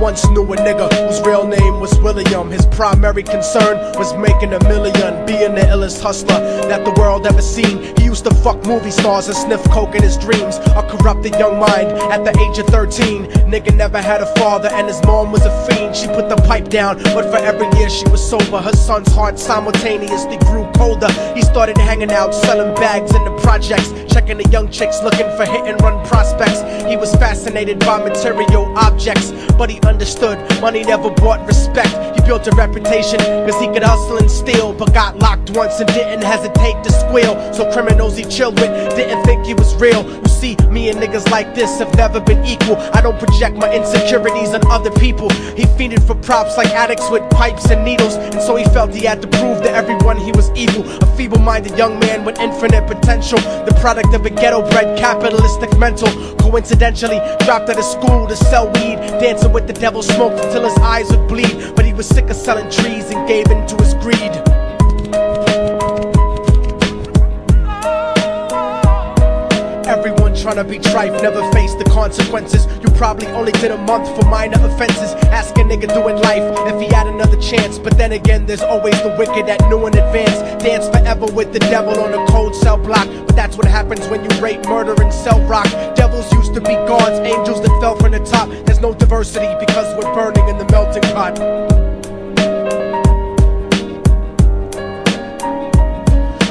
once knew a nigga whose real name was William. His primary concern was making $1 million, being the illest hustler that the world ever seen. He used to fuck movie stars and sniff coke in his dreams. A corrupted young mind at the age of 13. Nigga never had a father and his mom was a fiend. She put the pipe down, but for every year she was sober, her son's heart simultaneously grew colder. He started hanging out, selling bags in the projects, checking the young chicks looking for hit and run prospects. He was fascinated by material objects, but he understood money never brought respect. He built a reputation cause he could hustle and steal, but got locked once and didn't hesitate to squeal. So criminals he chilled with didn't think he was real. You see, me and niggas like this have never been equal. I don't project my insecurities on other people. He fiended for props like addicts with pipes and needles, and so he felt he had to prove to everyone he was evil. A feeble-minded young man with infinite potential, the product of a ghetto-bred capitalistic mental. Coincidentally, dropped out of school to sell weed, dancing with the devil, smoked until his eyes would bleed. But he was sick of selling trees and gave in to his greed. Everyone tryna be trife, never face the consequences. You probably only did a month for minor offenses. Ask a nigga doing life if he had another chance. But then again, there's always the wicked that knew in advance. Dance forever with the devil on a cold cell block. But that's what happens when you rape, murder, and sell rock. Devils used to be gods, angels that fell from the top. There's no diversity because we're burning in the melting pot.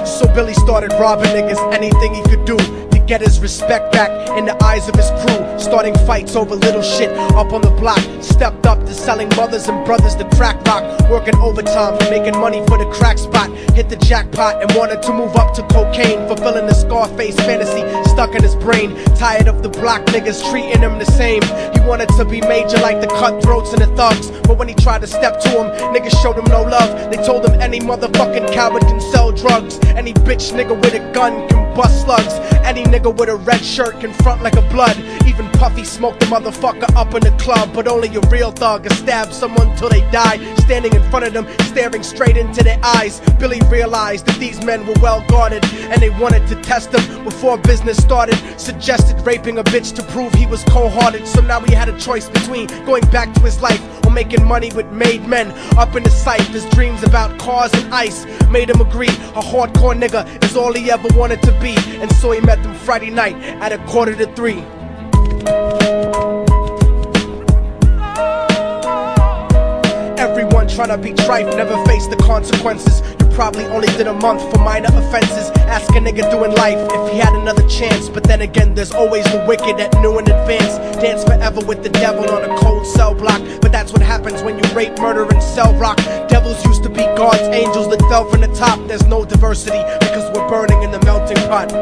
So Billy started robbing niggas, anything he could do to get his respect back in the eyes of his crew. Starting fights over little shit up on the block. Stepped up to selling mothers and brothers to crack rock. Working overtime, making money for the crack spot. Hit the jackpot and wanted to move up to cocaine, fulfilling the Scarface fantasy stuck in his brain. Tired of the block niggas treating him the same. He wanted to be major like the cutthroats and the thugs. But when he tried to step to him, niggas showed him no love. They told him any motherfucking coward can sell drugs. Any bitch nigga with a gun can bust slugs. Any nigga with a red shirt can front like a blood. Even Puffy smoked the motherfucker up in the club. But only a real thug can stab someone till they die. Standing in front of them, staring straight into their eyes, Billy realized that these men were well guarded, and they wanted to test him before business started. Suggested raping a bitch to prove he was cold-hearted. So now he had a choice between going back to his life or making money with made men. Up in the sight, his dreams about cars and ice made him agree a hardcore nigga is all he ever wanted to be. And so he met them Friday night at 2:45. Everyone tryna be trife, never face the consequences. You probably only did a month for minor offenses. Ask a nigga doing life if he had another chance. But then again, there's always the wicked that knew in advance. Dance forever with the devil on a cold cell block. But that's what happens when you rape, murder, and sell rock. Devils used to be gods, angels that fell from the top. There's no diversity because we're burning in the melting pot.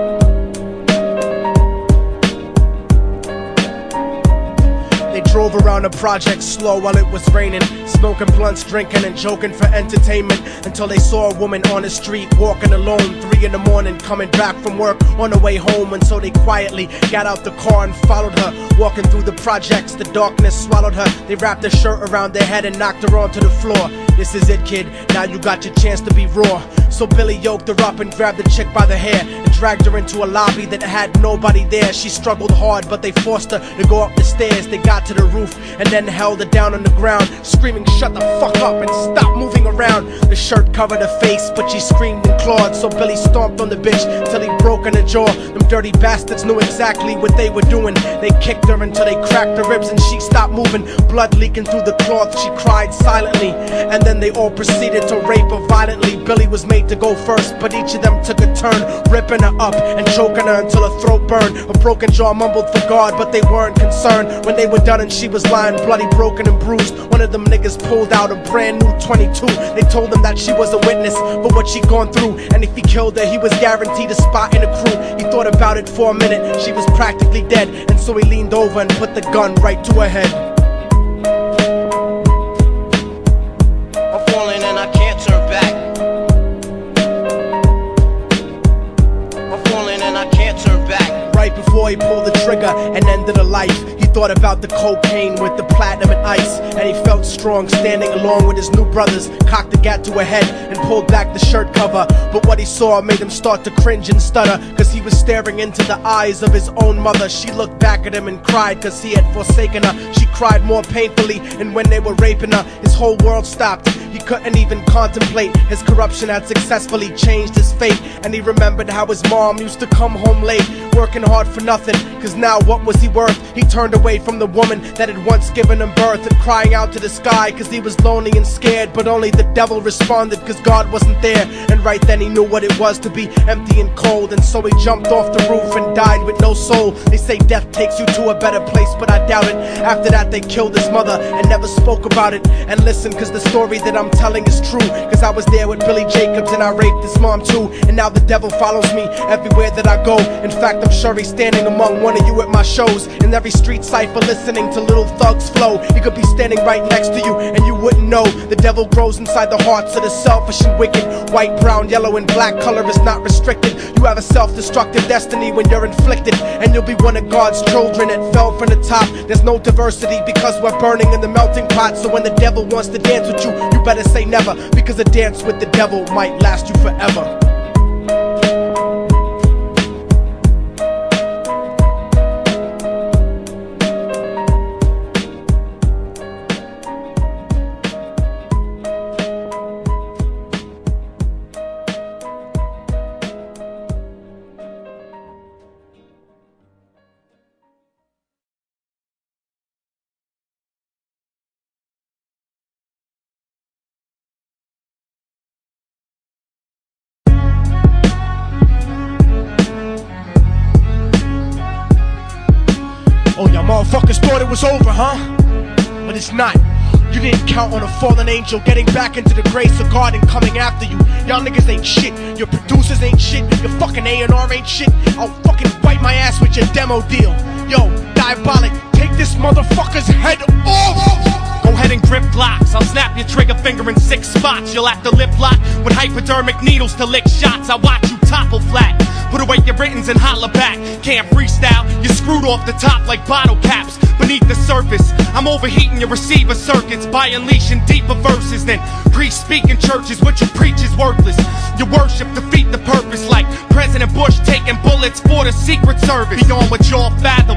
They drove around the project slow while it was raining, smoking blunts, drinking and joking for entertainment, until they saw a woman on the street walking alone, 3 in the morning, coming back from work on the way home. And so they quietly got out the car and followed her, walking through the projects. The darkness swallowed her. They wrapped her shirt around their head and knocked her onto the floor. This is it, kid, now you got your chance to be raw. So Billy yoked her up and grabbed the chick by the hair and dragged her into a lobby that had nobody there. She struggled hard, but they forced her to go up the stairs. They got to the roof and then held her down on the ground, screaming, "Shut the fuck up and stop moving around." The shirt covered her face, but she screamed and clawed. So Billy stomped on the bitch till he broke in her jaw. Them dirty bastards knew exactly what they were doing. They kicked her until they cracked her ribs and she stopped moving. Blood leaking through the cloth, she cried silently. And then they all proceeded to rape her violently. Billy was made to go first, but each of them took a turn, ripping her up and choking her until her throat burned. A broken jaw mumbled for God, but they weren't concerned when they were done and she was lying bloody, broken and bruised. One of them niggas pulled out a brand new 22. They told him that she was a witness for what she'd gone through, and if he killed her, he was guaranteed a spot in the crew. He thought about it for a minute, she was practically dead, and so he leaned over and put the gun right to her head. I'm falling and I can't turn back. I'm falling and I can't turn back. Right before he pulled the trigger and ended her life, he thought about the cocaine with the platinum and ice, and he felt strong standing along with his new brothers. Cocked the gat to her head and pulled back the shirt cover, but what he saw made him start to cringe and stutter, cause he was staring into the eyes of his own mother. She looked back at him and cried cause he had forsaken her. She cried more painfully, and when they were raping her, his whole world stopped. He couldn't even contemplate. His corruption had successfully changed his fate, and he remembered how his mom used to come home late, working hard for nothing, cause now what was he worth? He turned away from the woman that had once given him birth, and crying out to the sky cause he was lonely and scared, but only the devil responded cause God wasn't there. And right then he knew what it was to be empty and cold, and so he jumped off the roof and died with no soul. They say death takes you to a better place, but I doubt it. After that they killed his mother and never spoke about it. And listen, cause the story that I'm telling is true, cause I was there with Billy Jacobs and I raped his mom too. And now the devil follows me everywhere that I go. In fact, I'm sure he's standing among one of you at my shows, in every street cipher listening to Little Thug's flow. He could be standing right next to you and you wouldn't know. The devil grows inside the hearts of the selfish and wicked. White, brown, yellow and black color is not restricted. You have a self-destructive destiny when you're inflicted, and you'll be one of God's children that fell from the top. There's no diversity because we're burning in the melting pot. So when the devil wants to dance with you, you better say never, because a dance with the devil might last you forever. Oh, y'all motherfuckers thought it was over, huh? But it's not. You didn't count on a fallen angel getting back into the grace of God and coming after you. Y'all niggas ain't shit. Your producers ain't shit. Your fucking A&R ain't shit. I'll fucking wipe my ass with your demo deal. Yo, Diabolic, take this motherfucker's head off! Go ahead and grip Glocks. I'll snap your trigger finger in 6 spots. You'll have to lip lock with hypodermic needles to lick shots. I watch you topple flat. Put away your writtens and holler back. Can't freestyle, you're screwed off the top like bottle caps. Beneath the surface, I'm overheating your receiver circuits by unleashing deeper verses than priests speak in churches. What you preach is worthless. Your worship defeat the purpose, like President Bush taking bullets for the Secret Service. Beyond what y'all fathom,